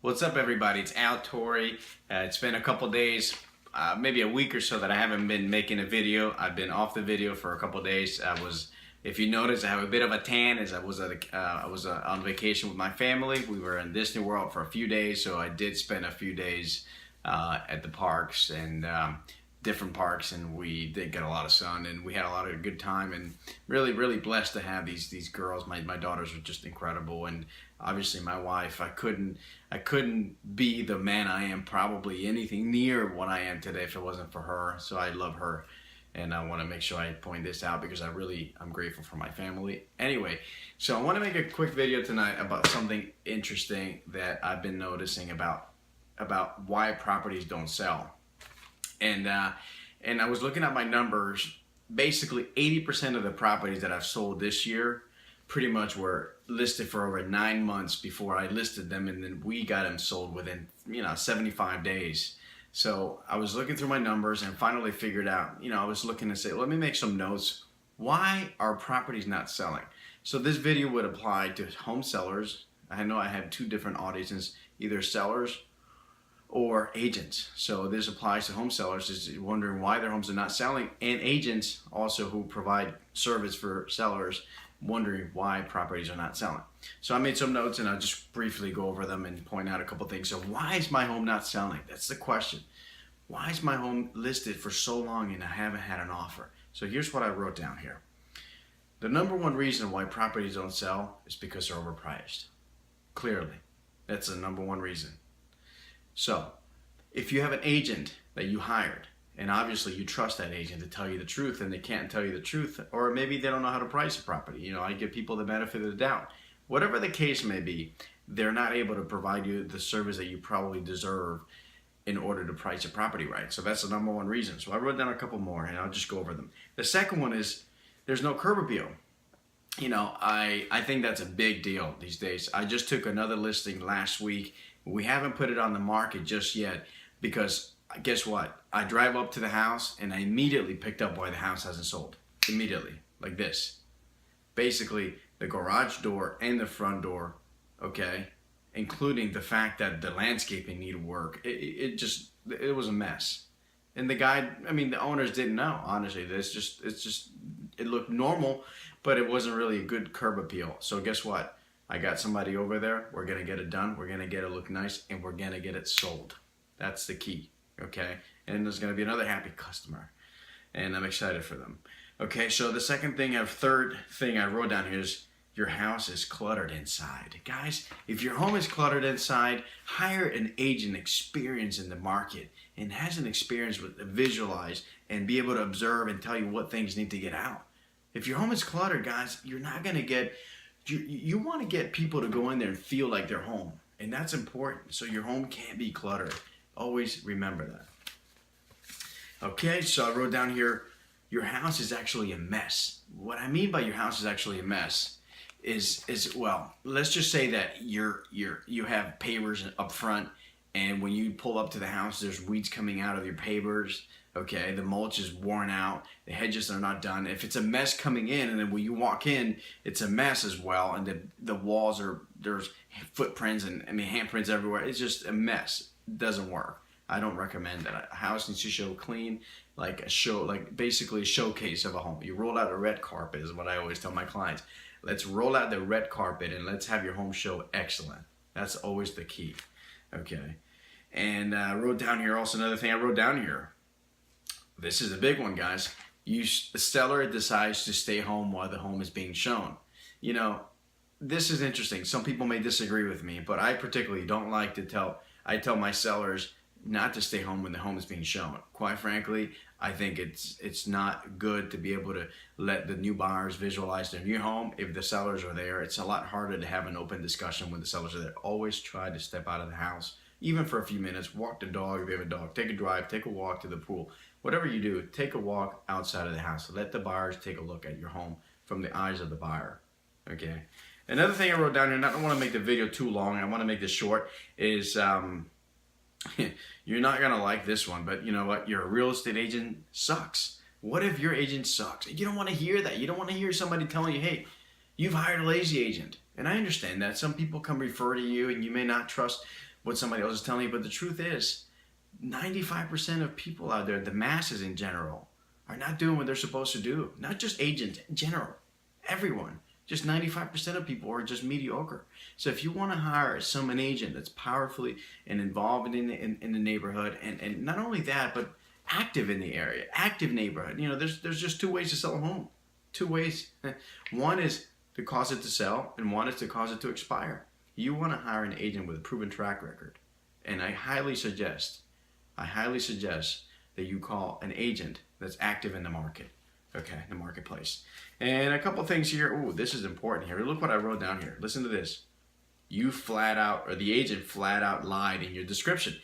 What's up, everybody? It's Torre. It's been a couple days, maybe a week or so that I haven't been making a video. I've been off the video for a couple days. If you notice, I have a bit of a tan as I was on vacation with my family. We were in Disney World for a few days, so I did spend a few days at the parks and different parks, and we did get a lot of sun, and we had a lot of good time, and really blessed to have these girls. My daughters were just incredible, and obviously my wife. I couldn't be the man I am, probably anything near what I am today, if it wasn't for her. So I love her, and I want to make sure I point this out because I'm grateful for my family. Anyway, so I want to make a quick video tonight about something interesting that I've been noticing about why properties don't sell. And I was looking at my numbers. Basically, 80% of the properties that I've sold this year pretty much were listed for over 9 months before I listed them, and then we got them sold within 75 days. So I was looking through my numbers and finally figured out, I was looking to say, let me make some notes. Why are properties not selling? So this video would apply to home sellers. I know I have two different audiences, either sellers or agents. So this applies to home sellers, is wondering why their homes are not selling, and agents also who provide service for sellers, wondering why properties are not selling. So I made some notes and I'll just briefly go over them and point out a couple things. So why is my home not selling? That's the question. Why is my home listed for so long and I haven't had an offer? So here's what I wrote down here. The number one reason why properties don't sell is because they're overpriced. Clearly, that's the number one reason. So if you have an agent that you hired, and obviously you trust that agent to tell you the truth, and they can't tell you the truth, or maybe they don't know how to price a property. I give people the benefit of the doubt. Whatever the case may be, they're not able to provide you the service that you probably deserve in order to price a property right. So that's the number one reason. So I wrote down a couple more, and I'll just go over them. The second one is there's no curb appeal. I think that's a big deal these days. I just took another listing last week. We haven't put it on the market just yet because guess what? I drive up to the house and I immediately picked up why the house hasn't sold. Immediately, like this. Basically, the garage door and the front door, okay, including the fact that the landscaping needed work. It was a mess. And the owners didn't know, honestly. It looked normal, but it wasn't really a good curb appeal. So guess what? I got somebody over there. We're going to get it done. We're going to get it look nice, and we're going to get it sold. That's the key, okay? And there's going to be another happy customer, and I'm excited for them. Okay, so the third thing I wrote down here is your house is cluttered inside. Guys, if your home is cluttered inside, hire an agent experienced in the market and has an experience with visualize and be able to observe and tell you what things need to get out. If your home is cluttered, guys, you're not going to get... You want to get people to go in there and feel like they're home, and that's important. So your home can't be cluttered. Always remember that. Okay, so I wrote down here, your house is actually a mess. What I mean by your house is actually a mess is well, let's just say that you have pavers up front, and when you pull up to the house, there's weeds coming out of your pavers. Okay, the mulch is worn out, the hedges are not done. If it's a mess coming in, and then when you walk in, it's a mess as well, and the walls there's footprints and handprints everywhere. It's just a mess. It doesn't work. I don't recommend that. A house needs to show clean, basically a showcase of a home. You roll out a red carpet is what I always tell my clients. Let's roll out the red carpet and let's have your home show excellent. That's always the key. Okay, and I wrote down here also another thing I wrote down here. This is a big one, guys. The seller decides to stay home while the home is being shown. This is interesting. Some people may disagree with me, but I particularly don't like to I tell my sellers not to stay home when the home is being shown. Quite frankly, I think it's not good to be able to let the new buyers visualize their new home if the sellers are there. It's a lot harder to have an open discussion when the sellers are there. Always try to step out of the house, even for a few minutes. Walk the dog if you have a dog. Take a drive, take a walk to the pool. Whatever you do, take a walk outside of the house. Let the buyers take a look at your home from the eyes of the buyer. Okay. Another thing I wrote down here, and I don't want to make the video too long, I want to make this short, is you're not going to like this one, but you know what? Your real estate agent sucks. What if your agent sucks? You don't want to hear that. You don't want to hear somebody telling you, hey, you've hired a lazy agent. And I understand that. Some people come refer to you and you may not trust what somebody else is telling you. But the truth is, 95% of people out there, the masses in general, are not doing what they're supposed to do. Not just agents, in general. Everyone. Just 95% of people are just mediocre. So if you want to hire an agent that's powerfully and involved in the neighborhood, and not only that, but active in the area, active neighborhood. There's just two ways to sell a home. Two ways. One is to cause it to sell, and one is to cause it to expire. You want to hire an agent with a proven track record. And I highly suggest that you call an agent that's active in the market, okay, the marketplace. And a couple things here. Ooh, this is important here. Look what I wrote down here. Listen to this. You flat out, or the agent flat out lied in your description.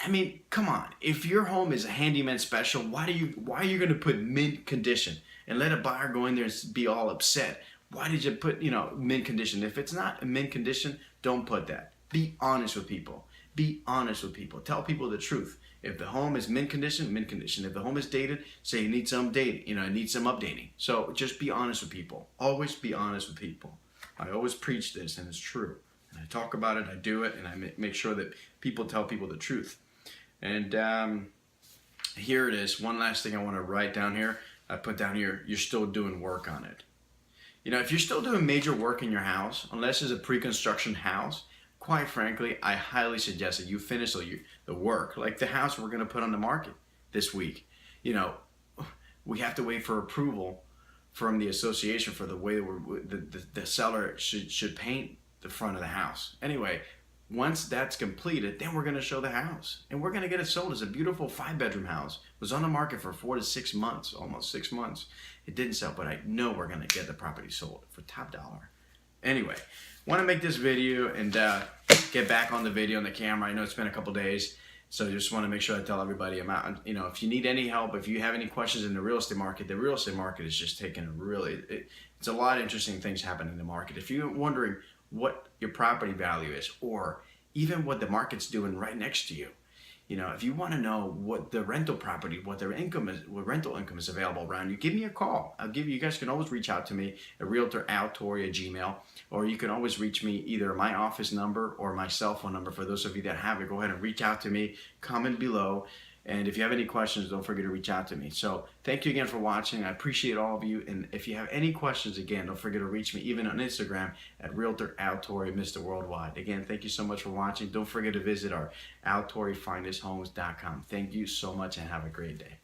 I mean, come on. If your home is a handyman special, why are you going to put mint condition and let a buyer go in there and be all upset? Why did you put, mint condition? If it's not a mint condition, don't put that. Be honest with people. Be honest with people. Tell people the truth. If the home is mint condition, mint condition. If the home is dated, say it needs some dating, it needs some updating. So just be honest with people. Always be honest with people. I always preach this, and it's true. And I talk about it, I do it, and I make sure that people tell people the truth. And here it is. One last thing I want to write down here. I put down here, you're still doing work on it. If you're still doing major work in your house, unless it's a pre-construction house, quite frankly, I highly suggest that you finish the work, like the house we're going to put on the market this week. We have to wait for approval from the association for the way the seller should paint the front of the house. Anyway, once that's completed, then we're going to show the house. And we're going to get it sold. It's a beautiful 5-bedroom house. It was on the market for 4 to 6 months, almost 6 months. It didn't sell, but I know we're going to get the property sold for top dollar. Anyway, want to make this video and get back on the video and the camera. I know it's been a couple days, so just want to make sure I tell everybody I'm out. If you need any help, if you have any questions in the real estate market is just taking it's a lot of interesting things happening in the market. If you're wondering what your property value is, or even what the market's doing right next to you, if you want to know what the rental property, what their income is, what rental income is available around you, give me a call. You guys can always reach out to me at realtor@Torre@gmail, or you can always reach me either my office number or my cell phone number. For those of you that have it, go ahead and reach out to me, comment below. And if you have any questions, don't forget to reach out to me. So thank you again for watching. I appreciate all of you. And if you have any questions, again, don't forget to reach me even on Instagram at realtor@Torre, Mr. Worldwide. Again, thank you so much for watching. Don't forget to visit our altorrefinesthomes.com. Thank you so much and have a great day.